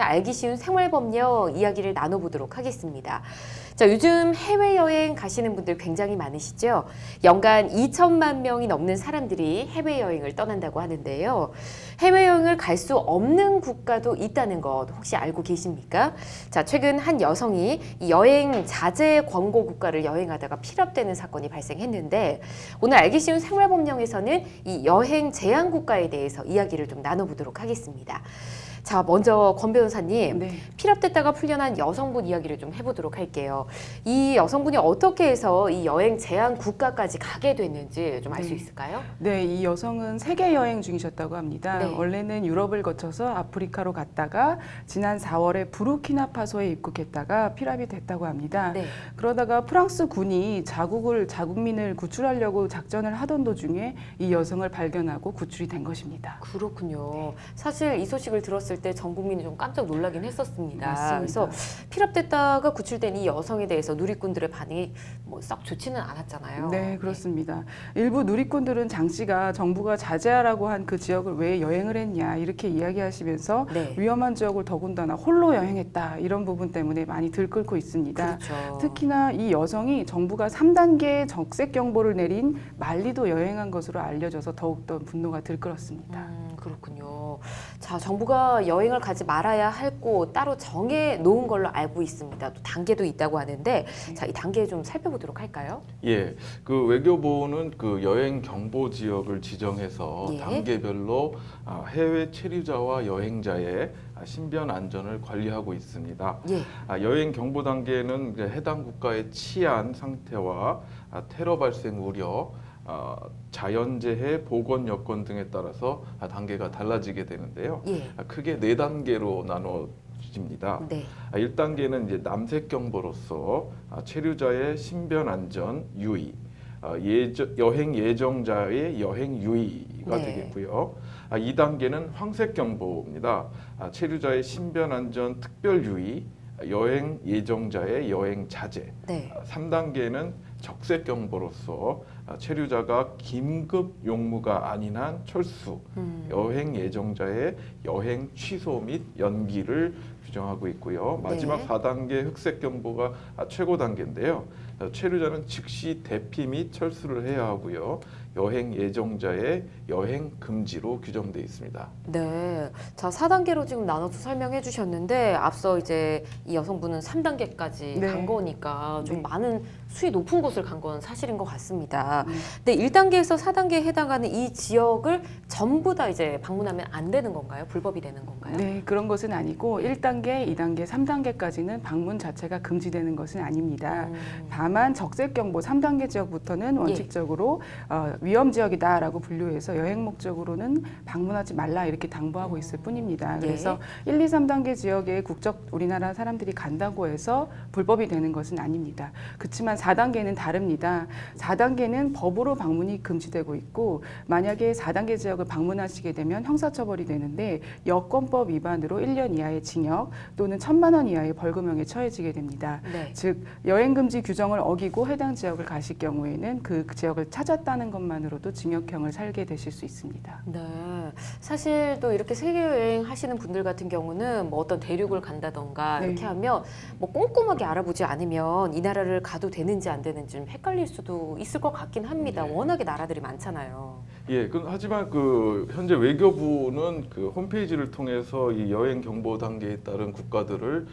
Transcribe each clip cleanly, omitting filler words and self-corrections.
알기 쉬운 생활법령 이야기를 나눠보도록 하겠습니다. 자, 요즘 해외여행 가시는 분들 굉장히 많으시죠? 연간 2천만 명이 넘는 사람들이 해외여행을 떠난다고 하는데요. 해외여행을 갈 수 없는 국가도 있다는 것 혹시 알고 계십니까? 자, 최근 한 여성이 이 여행 자제 권고 국가를 여행하다가 피랍되는 사건이 발생했는데 오늘 알기 쉬운 생활법령에서는 이 여행 제한 국가에 대해서 이야기를 좀 나눠보도록 하겠습니다. 자, 먼저 권 변호사님, 네. 피랍됐다가 풀려난 여성분 이야기를 좀 해보도록 할게요. 이 여성분이 어떻게 해서 이 여행 제한 국가까지 가게 됐는지 좀 알 수 네. 있을까요? 네, 이 여성은 세계 여행 중이셨다고 합니다. 네. 원래는 유럽을 거쳐서 아프리카로 갔다가 지난 4월에 부르키나파소에 입국했다가 피랍이 됐다고 합니다. 네. 그러다가 프랑스 군이 자국민을 구출하려고 작전을 하던 도중에 이 여성을 발견하고 구출이 된 것입니다. 그렇군요. 사실 이 소식을 들었을 때 전 국민이 좀 깜짝 놀라긴 했었습니다. 맞습니다. 그래서 피랍됐다가 구출된 이 여성에 대해서 누리꾼들의 반응이 뭐 썩 좋지는 않았잖아요. 네, 그렇습니다. 일부 누리꾼들은 장 씨가 정부가 자제하라고 한 그 지역을 왜 여행을 했냐 이렇게 이야기하시면서 네. 위험한 지역을 더군다나 홀로 여행했다 이런 부분 때문에 많이 들끓고 있습니다. 그렇죠. 특히나 이 여성이 정부가 3단계 적색 경보를 내린 말리도 여행한 것으로 알려져서 더욱더 분노가 들끓었습니다. 그렇군요. 자, 정부가 여행을 가지 말아야 할 곳 따로 정해 놓은 걸로 알고 있습니다. 또 단계도 있다고 하는데, 자, 이 단계 좀 살펴보도록 할까요? 예, 그 외교부는 그 여행 경보 지역을 지정해서 예. 단계별로 해외 체류자와 여행자의 신변 안전을 관리하고 있습니다. 예. 여행 경보 단계는 이제 해당 국가의 치안 상태와 테러 발생 우려, 자연재해 보건 여건 등에 따라서 단계가 달라지게 되는데요. 예. 크게 4단계로 나눠집니다. 네. 1단계는 이제 남색 경보로서 체류자의 신변 안전 유의, 여행 예정자의 여행 유의가 네. 되겠고요. 2단계는 황색 경보입니다. 체류자의 신변 안전 특별 유의, 여행 예정자의 여행 자제. 네. 3단계는 적색 경보로서 체류자가 긴급 용무가 아닌 한 철수, 여행 예정자의 여행 취소 및 연기를 규정하고 있고요. 마지막 네. 4단계 흑색 경보가 최고 단계인데요. 체류자는 즉시 대피 및 철수를 해야 하고요. 여행 예정자의 여행 금지로 규정되어 있습니다. 네. 자, 4단계로 지금 나눠서 설명해 주셨는데 앞서 이제 이 여성분은 3단계까지 네. 간 거니까 좀 네. 많은 수위 높은 곳을 간 건 사실인 것 같습니다. 근데 1단계에서 4단계에 해당하는 이 지역을 전부 다 이제 방문하면 안 되는 건가요? 불법이 되는 건가요? 네, 그런 것은 아니고 1단계, 2단계, 3단계까지는 방문 자체가 금지되는 것은 아닙니다. 다만 적색 경보 3단계 지역부터는 원칙적으로 위험 지역이다라고 분류해서 여행 목적으로는 방문하지 말라 이렇게 당부하고 있을 뿐입니다. 그래서 1, 2, 3단계 지역에 국적 우리나라 사람들이 간다고 해서 불법이 되는 것은 아닙니다. 그렇지만 4단계는 다릅니다. 4단계는 법으로 방문이 금지되고 있고 만약에 4단계 지역을 방문하시게 되면 형사처벌이 되는데 여권법 위반으로 1년 이하의 징역 또는 1,000만 원 이하의 벌금형에 처해지게 됩니다. 네. 즉 여행금지 규정을 어기고 해당 지역을 가실 경우에는 그 지역을 찾았다는 것만으로도 징역형을 살게 되실 수 있습니다. 네. 사실 또 이렇게 세계 여행 하시는 분들 같은 경우는 뭐 어떤 대륙을 간다던가 네. 이렇게 하면 뭐 꼼꼼하게 알아보지 않으면 이 나라를 가도 되는지 안 되는지 좀 헷갈릴 수도 있을 것 같긴 합니다. 네. 워낙에 나라들이 많잖아요. 예, 하지만 현재 외교부는 그 홈페이지를 통해서 이 여행 경보 단계에 따른 국가들을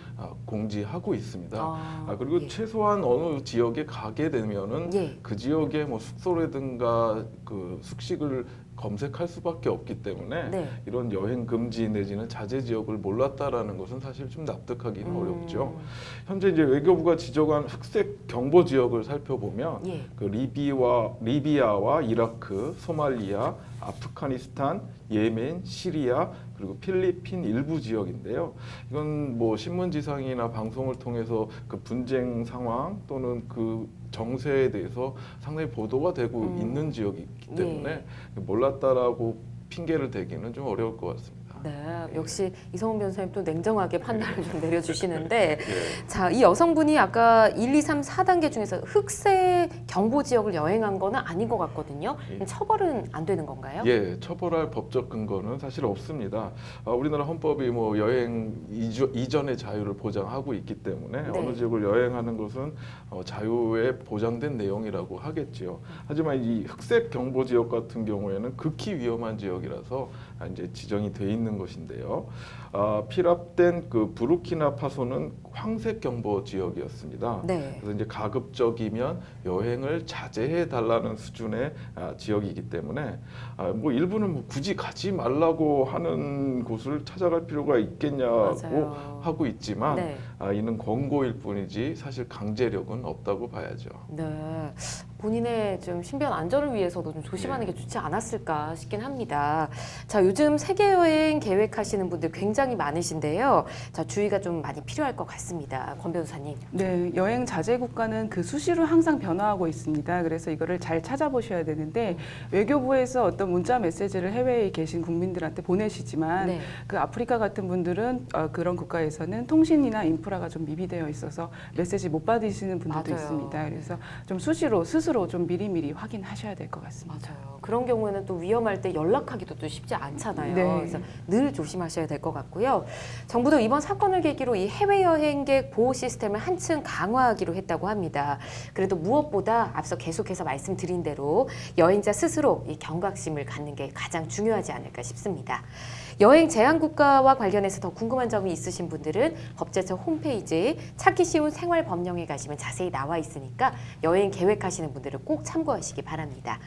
공지하고 있습니다. 그리고 예. 최소한 어느 지역에 가게 되면은 예. 그 지역에 뭐 숙소라든가 그 숙식을 검색할 수밖에 없기 때문에 네. 이런 여행 금지 내지는 자제 지역을 몰랐다라는 것은 사실 좀 납득하기는 어렵죠. 현재 이제 외교부가 지정한 흑색 경보 지역을 살펴보면 예. 그 리비아와 이라크, 소말리아, 아프가니스탄, 예멘, 시리아 그리고 필리핀 일부 지역인데요. 이건 뭐 신문지상이나 방송을 통해서 그 분쟁 상황 또는 그 정세에 대해서 상당히 보도가 되고 있는 지역이기 때문에 몰랐다라고 핑계를 대기는 좀 어려울 것 같습니다. 네, 역시 이성훈 변호사님 또 냉정하게 판단을 좀 내려주시는데 예. 자, 이 여성분이 아까 1, 2, 3, 4단계 중에서 흑색 경보 지역을 여행한 거는 아닌 것 같거든요. 예. 처벌은 안 되는 건가요? 예, 처벌할 법적 근거는 사실 없습니다. 우리나라 헌법이 뭐 여행 이전의 자유를 보장하고 있기 때문에 네. 어느 지역을 여행하는 것은 자유에 보장된 내용이라고 하겠지요. 하지만 이 흑색 경보 지역 같은 경우에는 극히 위험한 지역이라서 이제 지정이 돼 있는 것인데요. 피랍된 그 부르키나파소는 황색 경보 지역이었습니다. 네. 그래서 이제 가급적이면 여행을 자제해 달라는 수준의 지역이기 때문에 뭐 일부는 뭐 굳이 가지 말라고 하는 곳을 찾아갈 필요가 있겠냐고 맞아요. 하고 있지만 네. 이는 권고일 뿐이지 사실 강제력은 없다고 봐야죠. 네. 본인의 좀 신변 안전을 위해서도 좀 조심하는 네. 게 좋지 않았을까 싶긴 합니다. 자, 요즘 세계 여행 계획하시는 분들 굉장히 많으신데요. 자, 주의가 좀 많이 필요할 것 같습니다. 권 변호사님. 네, 여행 자제 국가는 그 수시로 항상 변화하고 있습니다. 그래서 이거를 잘 찾아보셔야 되는데 외교부에서 어떤 문자 메시지를 해외에 계신 국민들한테 보내시지만 네. 그 아프리카 같은 분들은 그런 국가에서는 통신이나 인프라가 좀 미비되어 있어서 메시지 못 받으시는 분들도 맞아요. 있습니다. 그래서 좀 수시로 스스로 좀 미리미리 확인하셔야 될 것 같습니다. 맞아요. 그런 경우에는 또 위험할 때 연락하기도 또 쉽지 않잖아요. 네. 그래서 늘 조심하셔야 될 것 같고요. 정부도 이번 사건을 계기로 이 해외 여행객 보호 시스템을 한층 강화하기로 했다고 합니다. 그래도 무엇보다 앞서 계속해서 말씀드린 대로 여행자 스스로 이 경각심을 갖는 게 가장 중요하지 않을까 싶습니다. 여행 제한 국가와 관련해서 더 궁금한 점이 있으신 분들은 법제처 홈페이지 찾기 쉬운 생활 법령에 가시면 자세히 나와 있으니까 여행 계획하시는 분들은 꼭 참고하시기 바랍니다.